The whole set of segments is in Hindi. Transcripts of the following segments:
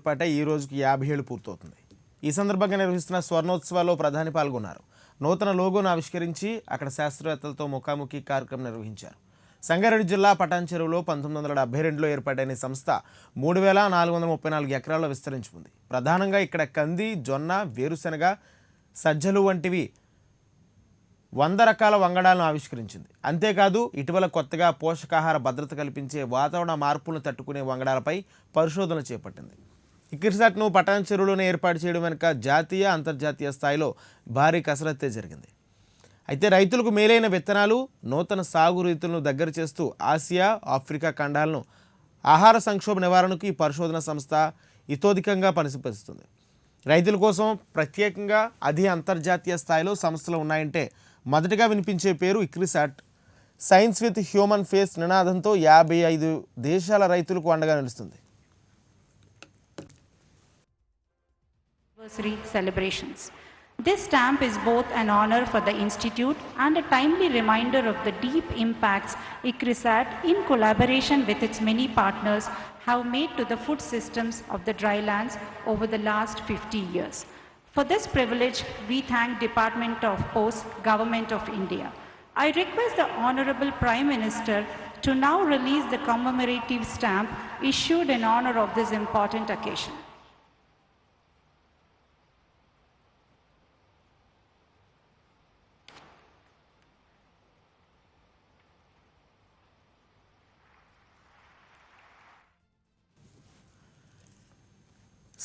ఏర్పాటై ఈ రోజుకి 50 ఏళ్లు పూర్తవుతుంది. ఈ సందర్భంగా నిర్వహిస్తున్న స్వర్ణోత్సవాల్లో ప్రధాని పాల్గొన్నారు. నూతన లోగోను ఆవిష్కరించి అక్కడ శాస్త్రవేత్తలతో ముఖాముఖి కార్యక్రమం నిర్వహించారు. సంగారెడ్డి జిల్లా పటాన్ చెరువులో 1972లో ఏర్పాటైన సంస్థ 3434 ఎకరాల్లో విస్తరించుకుంది. ప్రధానంగా ఇక్కడ కంది, జొన్న, వేరుశెనగ, సజ్జలు వంటివి 100 రకాల వంగడాలను ఆవిష్కరించింది. అంతేకాదు ఇటీవల కొత్తగా పోషకాహార భద్రత కల్పించే వాతావరణ మార్పులను తట్టుకునే వంగడాలపై పరిశోధనలు చేపట్టింది. ఇక్రిసాట్ను పటాన్ చెరువులోనే ఏర్పాటు చేయడం వెనుక జాతీయ, అంతర్జాతీయ స్థాయిలో భారీ కసరత్తే జరిగింది. అయితే రైతులకు మేలైన విత్తనాలు, నూతన సాగు రీతులను దగ్గర చేస్తూ ఆసియా, ఆఫ్రికా ఖండాలను ఆహార సంక్షోభ నివారణకు ఈ పరిశోధన సంస్థ ఇతోధికంగా పనిచేస్తుంది. రైతుల కోసం ప్రత్యేకంగా అంతర్జాతీయ స్థాయిలో సంస్థలు ఉన్నాయంటే మొదటగా వినిపించే పేరు ICRISAT. Science with human face నినాదంతో 55 దేశాల రైతులకు అండగా నిలుస్తుంది. Celebrations. This stamp is both an honor for the Institute and a timely reminder of the deep impacts ICRISAT, in collaboration with its many partners, have made to the food systems of the drylands over the last 50 years. For this privilege, we thank Department of Posts, Government of India. I request the Honorable Prime Minister to now release the commemorative stamp issued in honor of this important occasion.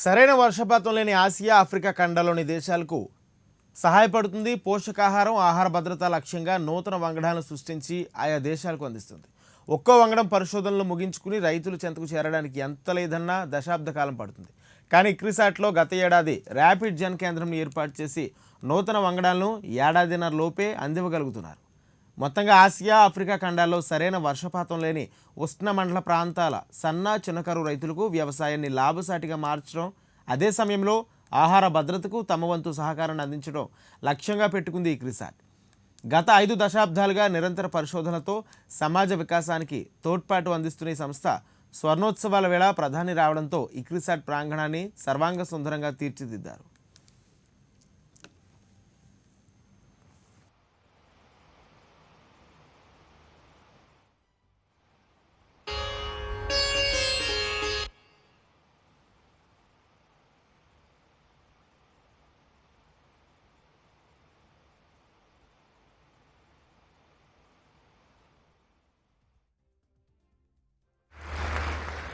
సరైన వర్షపాతం లేని ఆసియా, ఆఫ్రికా ఖండాల్లోని దేశాలకు సహాయపడుతుంది. పోషకాహారం, ఆహార భద్రత లక్ష్యంగా నూతన వంగడాలను సృష్టించి ఆయా దేశాలకు అందిస్తుంది. ఒక్కో వంగడం పరిశోధనలు ముగించుకుని రైతుల చెంతకు చేరడానికి ఎంత లేదన్నా దశాబ్ద కాలం పడుతుంది. కానీ ఇక్రిసాట్లో గత ఏడాది ర్యాపిడ్ జన్ కేంద్రంను ఏర్పాటు చేసి నూతన వంగడాలను ఏడాదిన్నర లోపే అందివ్వగలుగుతున్నారు. మొత్తంగా ఆసియా, ఆఫ్రికా ఖండాల్లో సరైన వర్షపాతం లేని ఉష్ణమండల ప్రాంతాల సన్న, చిన్నకారు రైతులకు వ్యవసాయాన్ని లాభసాటిగా మార్చడం, అదే సమయంలో ఆహార భద్రతకు తమ వంతు సహకారాన్ని అందించడం లక్ష్యంగా పెట్టుకుంది ఇక్రిసాట్. గత 5 దశాబ్దాలుగా నిరంతర పరిశోధనతో సమాజ వికాసానికి తోడ్పాటు అందిస్తున్న ఈ సంస్థ స్వర్ణోత్సవాల వేళ ప్రధాని రావడంతో ఇక్రిసాట్ ప్రాంగణాన్ని సర్వాంగ సుందరంగా తీర్చిదిద్దారు.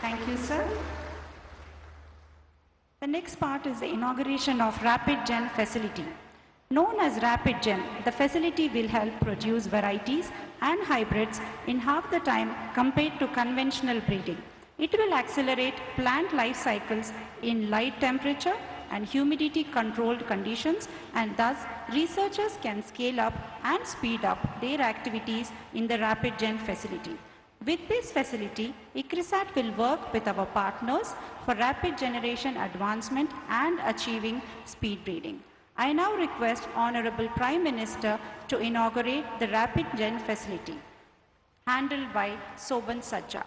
Thank you, sir. The next part is the inauguration of Rapid Gen facility. Known as Rapid Gen, the facility will help produce varieties and hybrids in half the time compared to conventional breeding. It will accelerate plant life cycles in light temperature and humidity controlled conditions, and thus researchers can scale up and speed up their activities in the Rapid Gen facility. With this facility, ICRISAT will work with our partners for rapid generation advancement and achieving speed breeding. I now request Honorable Prime Minister to inaugurate the Rapid Gen facility, handled by Soban Sajja.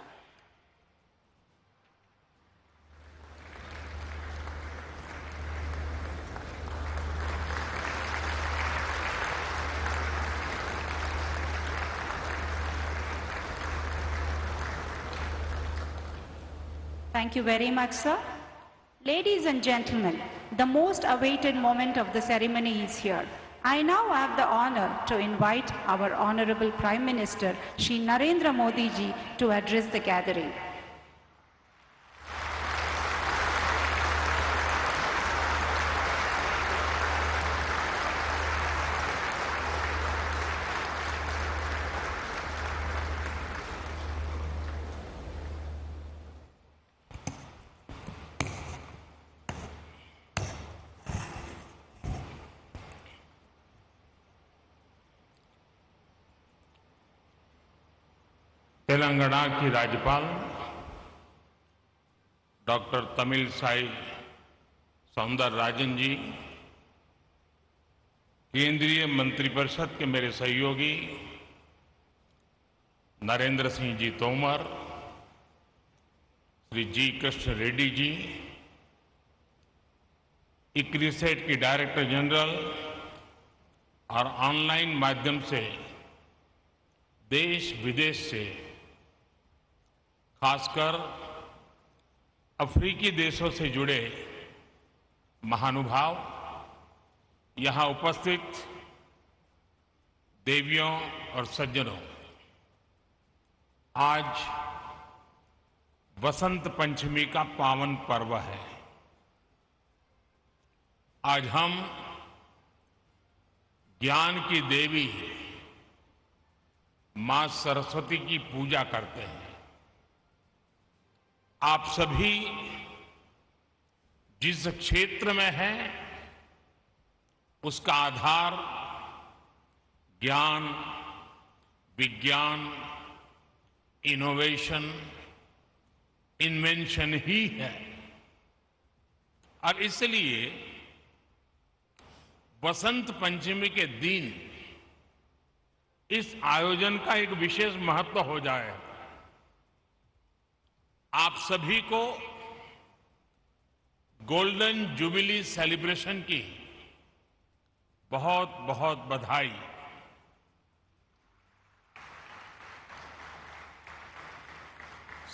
Thank you very much, sir. Ladies and gentlemen, the most awaited moment of the ceremony is here. I now have the honor to invite our Honorable Prime Minister, Shri Narendra Modi ji, to address the gathering. Telangana की राज्यपाल डॉक्टर तमिलसाई सौंदरराजन जी, केंद्रीय मंत्रिपरिषद के मेरे सहयोगी नरेंद्र सिंह जी तोमर, श्री जी कृष्ण रेड्डी जी, इक्रिसेट की डायरेक्टर जनरल और ऑनलाइन माध्यम से देश विदेश से खासकर अफ्रीकी देशों से जुड़े महानुभाव, यहां उपस्थित देवियों और सज्जनों, आज वसंत पंचमी का पावन पर्व है। आज हम ज्ञान की देवी मां सरस्वती की पूजा करते हैं। आप सभी जिस क्षेत्र में हैं, उसका आधार ज्ञान, विज्ञान, इनोवेशन, इन्वेंशन ही है। और इसलिए वसंत पंचमी के दिन इस आयोजन का एक विशेष महत्व हो जाए। आप सभी को गोल्डन जुबिली सेलिब्रेशन की बहुत बहुत बधाई।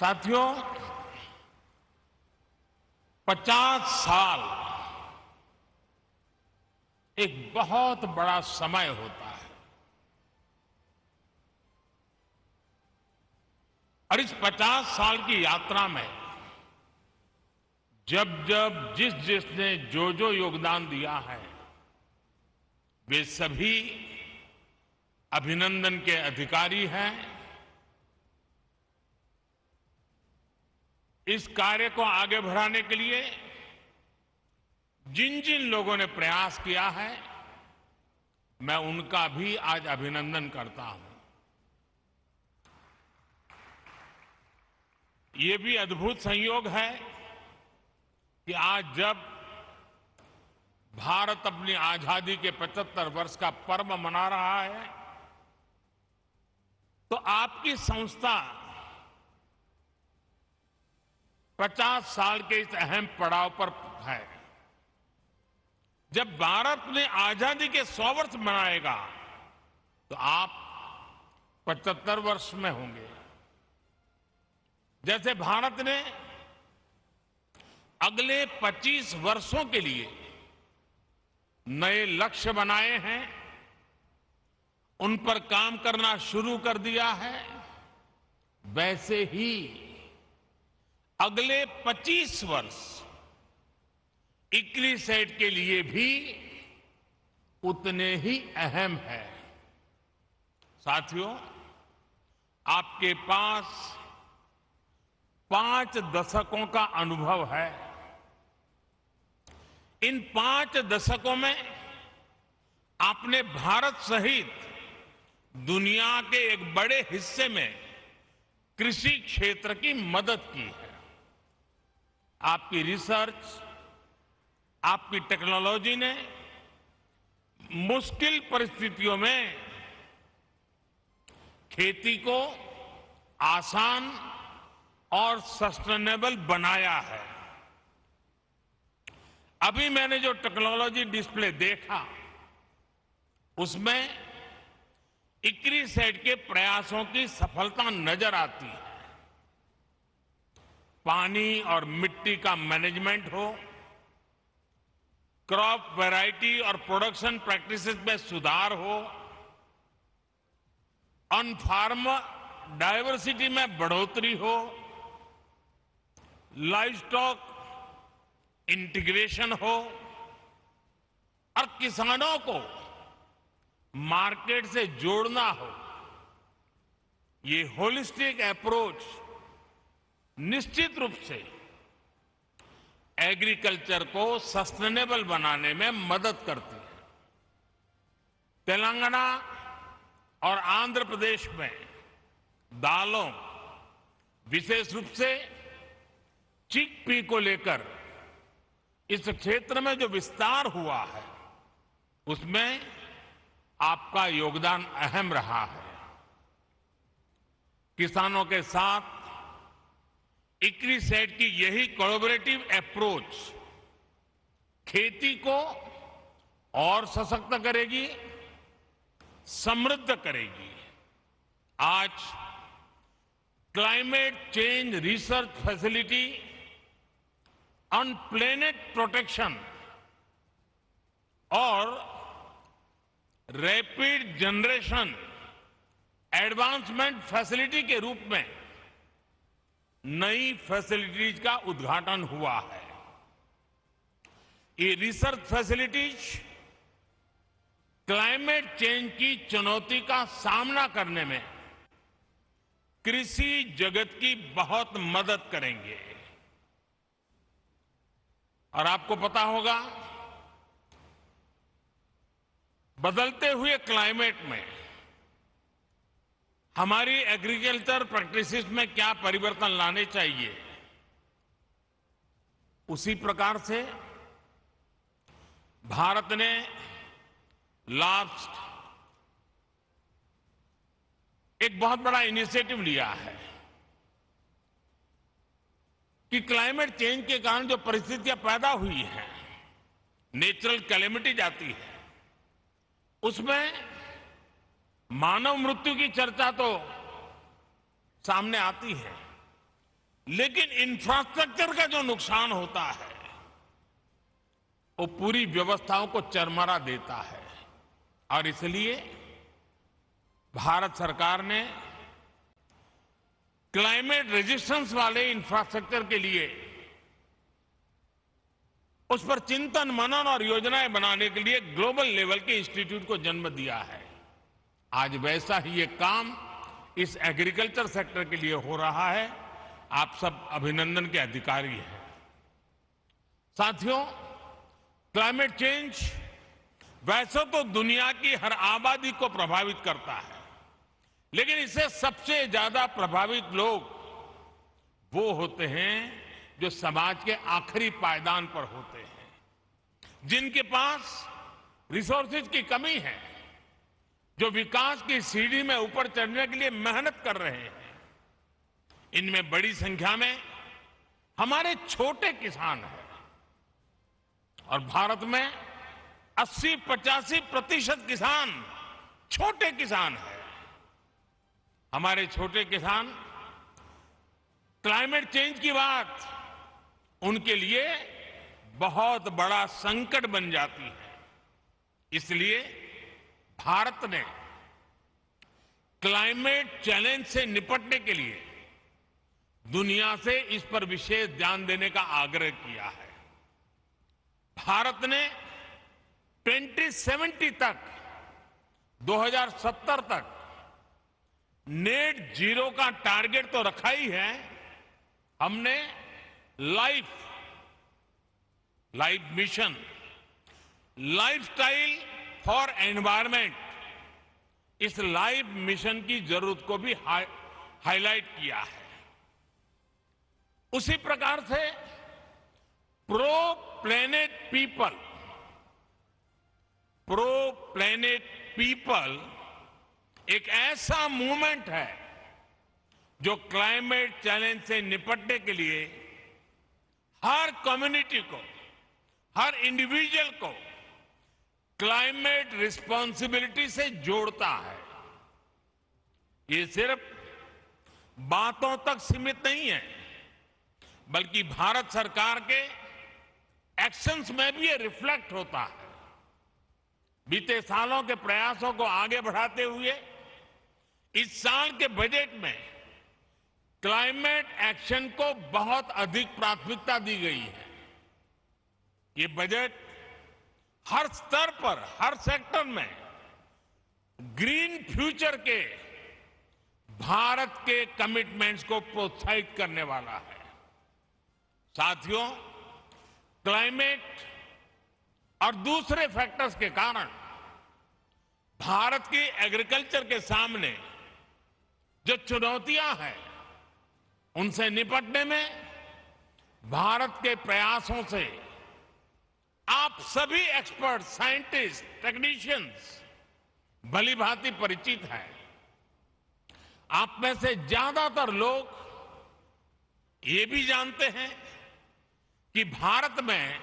साथियों, 50 साल एक बहुत बड़ा समय होता है और इस 50 साल की यात्रा में जब जब जिस जिसने जो जो योगदान दिया है, वे सभी अभिनंदन के अधिकारी हैं। इस कार्य को आगे बढ़ाने के लिए जिन जिन लोगों ने प्रयास किया है, मैं उनका भी आज अभिनंदन करता हूं। ये भी अद्भुत संयोग है कि आज जब भारत अपनी आजादी के 75 वर्ष का पर्व मना रहा है, तो आपकी संस्था 50 साल के इस अहम पड़ाव पर है। जब भारत ने आजादी के 100 वर्ष मनाएगा, तो आप 75 वर्ष में होंगे। जैसे भारत ने अगले 25 वर्षों के लिए नए लक्ष्य बनाए हैं, उन पर काम करना शुरू कर दिया है, वैसे ही अगले 25 वर्ष इक्रिसेट के लिए भी उतने ही अहम है। साथियों, आपके पास 5 दशकों का अनुभव है। इन 5 दशकों में आपने भारत सहित दुनिया के एक बड़े हिस्से में कृषि क्षेत्र की मदद की है। आपकी रिसर्च, आपकी टेक्नोलॉजी ने मुश्किल परिस्थितियों में खेती को आसान और सस्टेनेबल बनाया है। अभी मैंने जो टेक्नोलॉजी डिस्प्ले देखा, उसमें इक्रिसेट के प्रयासों की सफलता नजर आती है। पानी और मिट्टी का मैनेजमेंट हो, क्रॉप वैरायटी और प्रोडक्शन प्रैक्टिसेस में सुधार हो, ऑन फार्म डायवर्सिटी में बढ़ोतरी हो, लाइव स्टॉक इंटीग्रेशन हो और किसानों को मार्केट से जोड़ना हो, ये होलिस्टिक अप्रोच निश्चित रूप से एग्रीकल्चर को सस्टेनेबल बनाने में मदद करती है। तेलंगाना और आंध्र प्रदेश में दालों, विशेष रूप से चिकपी को लेकर इस क्षेत्र में जो विस्तार हुआ है, उसमें आपका योगदान अहम रहा है। किसानों के साथ इक्रिसेट की यही कोलैबोरेटिव अप्रोच खेती को और सशक्त करेगी, समृद्ध करेगी। आज climate change research facility on planet protection और रैपिड जनरेशन एडवांसमेंट फैसिलिटी के रूप में नई फैसिलिटीज का उद्घाटन हुआ है। ये रिसर्च फैसिलिटीज क्लाइमेट चेंज की चुनौती का सामना करने में कृषि जगत की बहुत मदद करेंगे। और आपको पता होगा, बदलते हुए क्लाइमेट में हमारी एग्रीकल्चर प्रैक्टिसेस में क्या परिवर्तन लाने चाहिए। उसी प्रकार से भारत ने लास्ट एक बहुत बड़ा इनिशिएटिव लिया है कि क्लाइमेट चेंज के कारण जो परिस्थितियां पैदा हुई हैं, नेचुरल कैलेमिटीज आती है, उसमें मानव मृत्यु की चर्चा तो सामने आती है, लेकिन इंफ्रास्ट्रक्चर का जो नुकसान होता है वो पूरी व्यवस्थाओं को चरमरा देता है। और इसलिए भारत सरकार ने क्लाइमेट रेजिस्टेंस वाले इंफ्रास्ट्रक्चर के लिए उस पर चिंतन मनन और योजनाएं बनाने के लिए ग्लोबल लेवल के इंस्टीट्यूट को जन्म दिया है। आज वैसा ही एक काम इस एग्रीकल्चर सेक्टर के लिए हो रहा है। आप सब अभिनंदन के अधिकारी हैं। साथियों, क्लाइमेट चेंज वैसे तो दुनिया की हर आबादी को प्रभावित करता है, लेकिन इससे सबसे ज्यादा प्रभावित लोग वो होते हैं जो समाज के आखिरी पायदान पर होते हैं, जिनके पास रिसोर्सेज की कमी है, जो विकास की सीढ़ी में ऊपर चढ़ने के लिए मेहनत कर रहे हैं। इनमें बड़ी संख्या में हमारे छोटे किसान हैं और भारत में 80-85% किसान छोटे किसान हैं। हमारे छोटे किसान क्लाइमेट चेंज की बात उनके लिए बहुत बड़ा संकट बन जाती है। इसलिए भारत ने क्लाइमेट चैलेंज से निपटने के लिए दुनिया से इस पर विशेष ध्यान देने का आग्रह किया है। भारत ने 2070 तक 2070 तक नेट जीरो का टारगेट तो रखा ही है। हमने life mission, lifestyle for environment, इस लाइफ मिशन की जरूरत को भी हाईलाइट किया है। उसी प्रकार से प्रो प्लेनेट पीपल एक ऐसा मूवमेंट है जो क्लाइमेट चैलेंज से निपटने के लिए हर कम्युनिटी को, हर इंडिविजुअल को क्लाइमेट रिस्पॉन्सिबिलिटी से जोड़ता है। ये सिर्फ बातों तक सीमित नहीं है, बल्कि भारत सरकार के एक्शंस में भी ये रिफ्लेक्ट होता है। बीते सालों के प्रयासों को आगे बढ़ाते हुए इस साल के बजट में क्लाइमेट एक्शन को बहुत अधिक प्राथमिकता दी गई है। ये बजट हर स्तर पर, हर सेक्टर में ग्रीन फ्यूचर के भारत के कमिटमेंट्स को प्रोत्साहित करने वाला है। साथियों, क्लाइमेट और दूसरे फैक्टर्स के कारण भारत की एग्रीकल्चर के सामने जो चुनौतियां हैं, उनसे निपटने में भारत के प्रयासों से आप सभी एक्सपर्ट, साइंटिस्ट, टेक्नीशियंस भली भांति परिचित हैं। आप में से ज्यादातर लोग ये भी जानते हैं कि भारत में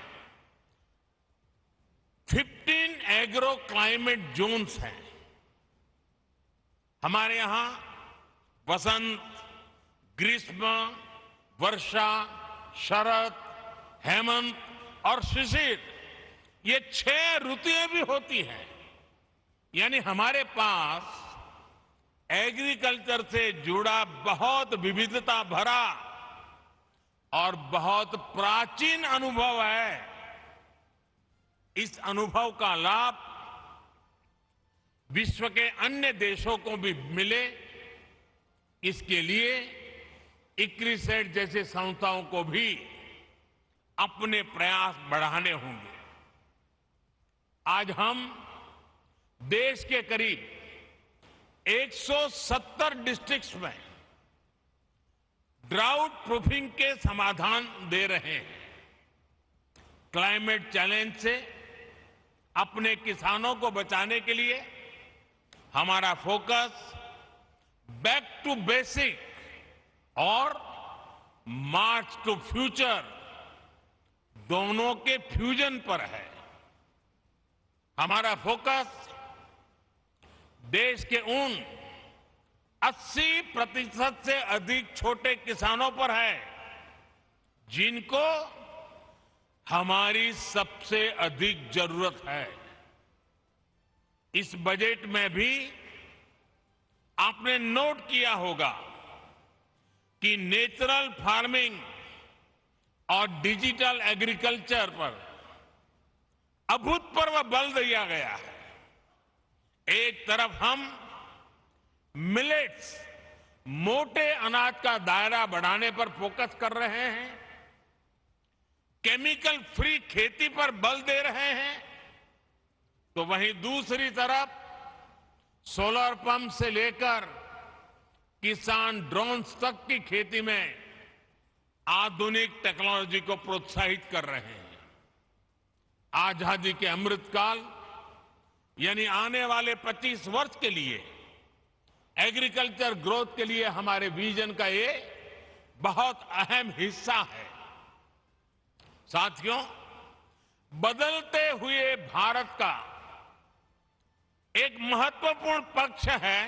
15 एग्रो क्लाइमेट जोन्स हैं। हमारे यहां वसंत, ग्रीष्म, वर्षा, शरद, हेमंत और शिशिर, ये 6 ऋतुएं भी होती हैं। यानी हमारे पास एग्रीकल्चर से जुड़ा बहुत विविधता भरा और बहुत प्राचीन अनुभव है। इस अनुभव का लाभ विश्व के अन्य देशों को भी मिले, इसके लिए इक्रिसेट जैसी संस्थाओं को भी अपने प्रयास बढ़ाने होंगे। आज हम देश के करीब 170 डिस्ट्रिक्ट्स में ड्राउट प्रूफिंग के समाधान दे रहे हैं। क्लाइमेट चैलेंज से अपने किसानों को बचाने के लिए हमारा फोकस बैक टू बेसिक और मार्च टू फ्यूचर दोनों के फ्यूजन पर है। हमारा फोकस देश के उन 80% से अधिक छोटे किसानों पर है जिनको हमारी सबसे अधिक जरूरत है। इस बजट में भी आपने नोट किया होगा कि नेचुरल फार्मिंग और डिजिटल एग्रीकल्चर पर अभूतपूर्व बल दिया गया है। एक तरफ हम मिलेट्स, मोटे अनाज का दायरा बढ़ाने पर फोकस कर रहे हैं, केमिकल फ्री खेती पर बल दे रहे हैं, तो वहीं दूसरी तरफ सोलर पंप से लेकर किसान ड्रोन्स तक की खेती में आधुनिक टेक्नोलॉजी को प्रोत्साहित कर रहे हैं। आजादी के अमृतकाल यानी आने वाले 25 वर्ष के लिए एग्रीकल्चर ग्रोथ के लिए हमारे विजन का ये बहुत अहम हिस्सा है। साथियों, बदलते हुए भारत का एक महत्वपूर्ण पक्ष है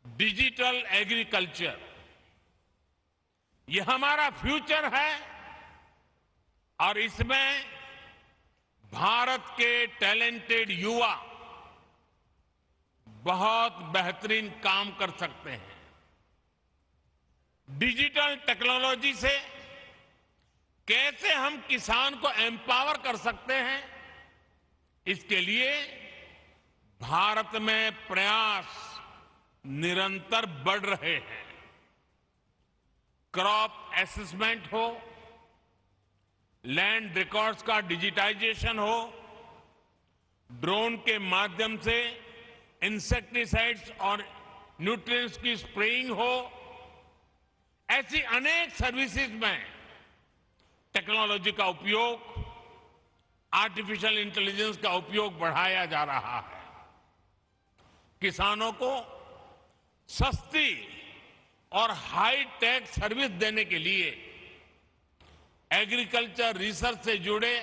डिजिटल एग्रीकल्चर। यह हमारा फ्यूचर है और इसमें भारत के टैलेंटेड युवा बहुत बेहतरीन काम कर सकते हैं। डिजिटल टेक्नोलॉजी से कैसे हम किसान को एम्पावर कर सकते हैं, इसके लिए भारत में प्रयास निरंतर बढ़ रहे हैं। क्रॉप असेसमेंट हो, लैंड रिकॉर्ड्स का डिजिटाइजेशन हो, ड्रोन के माध्यम से इंसेक्टिसाइड्स और न्यूट्रिएंट्स की स्प्रेइंग हो, ऐसी अनेक सर्विसेज में टेक्नोलॉजी का उपयोग, आर्टिफिशियल इंटेलिजेंस का उपयोग बढ़ाया जा रहा है। किसानों को सस्ती और हाई टेक सर्विस देने के लिए एग्रीकल्चर रिसर्च से जुड़े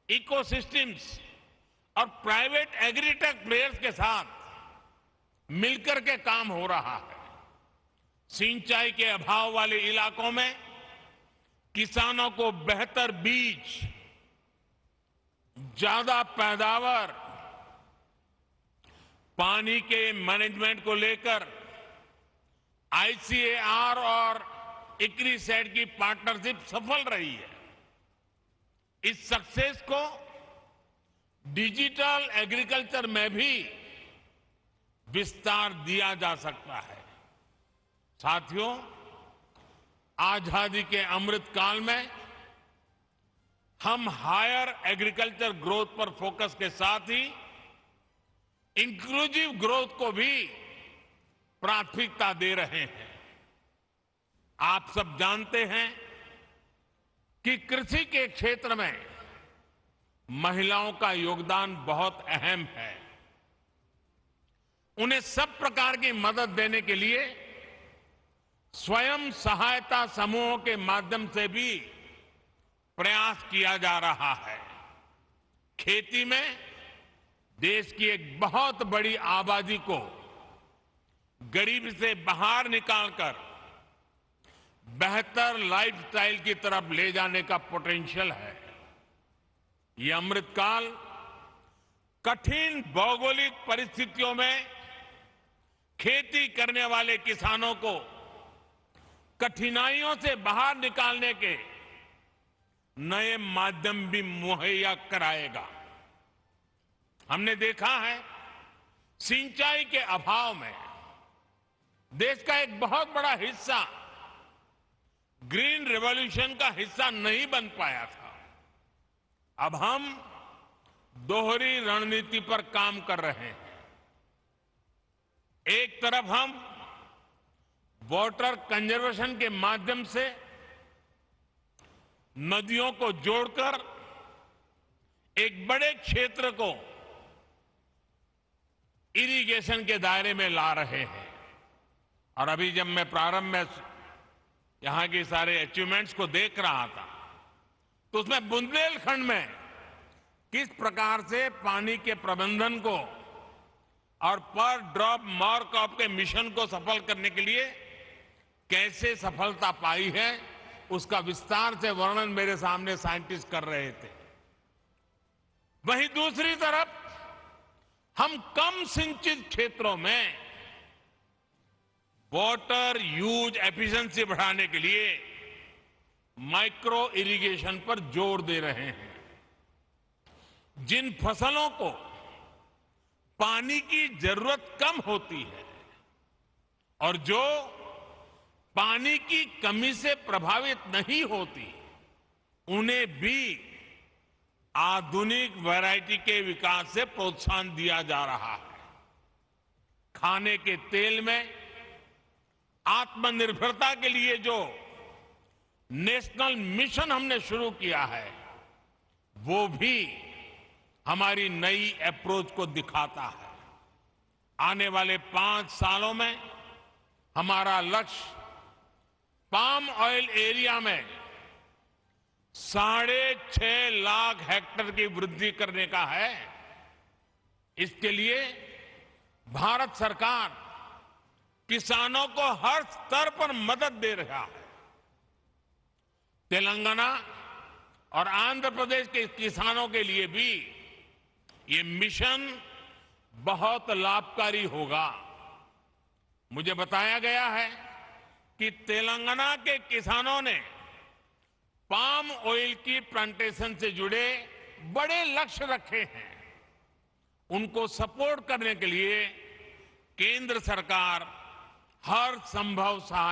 इकोसिस्टम्स और प्राइवेट एग्रीटेक प्लेयर्स के साथ मिलकर के काम हो रहा है। सिंचाई के अभाव वाले इलाकों में किसानों को बेहतर बीज, ज्यादा पैदावार, पानी के मैनेजमेंट को लेकर आईसीएआर और इक्रिसेट की पार्टनरशिप सफल रही है। इस सक्सेस को डिजिटल एग्रीकल्चर में भी विस्तार दिया जा सकता है। साथियों, आजादी के अमृत काल में हम हायर एग्रीकल्चर ग्रोथ पर फोकस के साथ ही इंक्लूसिव ग्रोथ को भी प्राथमिकता दे रहे हैं। आप सब जानते हैं कि कृषि के क्षेत्र में महिलाओं का योगदान बहुत अहम है। उन्हें सब प्रकार की मदद देने के लिए स्वयं सहायता समूहों के माध्यम से भी प्रयास किया जा रहा है। खेती में देश की एक बहुत बड़ी आबादी को गरीबी से बाहर निकालकर बेहतर लाइफस्टाइल की तरफ ले जाने का पोटेंशियल है। ये अमृतकाल कठिन भौगोलिक परिस्थितियों में खेती करने वाले किसानों को कठिनाइयों से बाहर निकालने के नए माध्यम भी मुहैया कराएगा। हमने देखा है सिंचाई के अभाव में देश का एक बहुत बड़ा हिस्सा ग्रीन रिवॉल्यूशन का हिस्सा नहीं बन पाया था। अब हम दोहरी रणनीति पर काम कर रहे हैं। एक तरफ हम वाटर कंजर्वेशन के माध्यम से नदियों को जोड़कर एक बड़े क्षेत्र को इरिगेशन के दायरे में ला रहे हैं। और अभी जब मैं प्रारंभ में यहां के सारे अचीवमेंट्स को देख रहा था तो उसमें बुंदेलखंड में किस प्रकार से पानी के प्रबंधन को और पर ड्रॉप मोर क्रॉप के मिशन को सफल करने के लिए कैसे सफलता पाई है, उसका विस्तार से वर्णन मेरे सामने साइंटिस्ट कर रहे थे। वहीं दूसरी तरफ हम कम सिंचित क्षेत्रों में वाटर यूज एफिशिएंसी बढ़ाने के लिए माइक्रो इरिगेशन पर जोर दे रहे हैं। जिन फसलों को पानी की जरूरत कम होती है और जो पानी की कमी से प्रभावित नहीं होती, उन्हें भी आधुनिक वैरायटी के विकास से प्रोत्साहन दिया जा रहा है। खाने के तेल में आत्मनिर्भरता के लिए जो नेशनल मिशन हमने शुरू किया है, वो भी हमारी नई अप्रोच को दिखाता है। आने वाले 5 सालों में हमारा लक्ष्य पाम ऑयल एरिया में 6.5 लाख हेक्टेयर की वृद्धि करने का है। इसके लिए भारत सरकार किसानों को हर स्तर पर मदद दे रहा है। तेलंगाना और आंध्र प्रदेश के किसानों के लिए भी ये मिशन बहुत लाभकारी होगा। मुझे बताया गया है कि तेलंगाना के किसानों ने पाम ऑयल की प्लांटेशन से जुड़े बड़े लक्ष्य रखे हैं। उनको सपोर्ट करने के लिए केंद्र सरकार हर संभव सहायता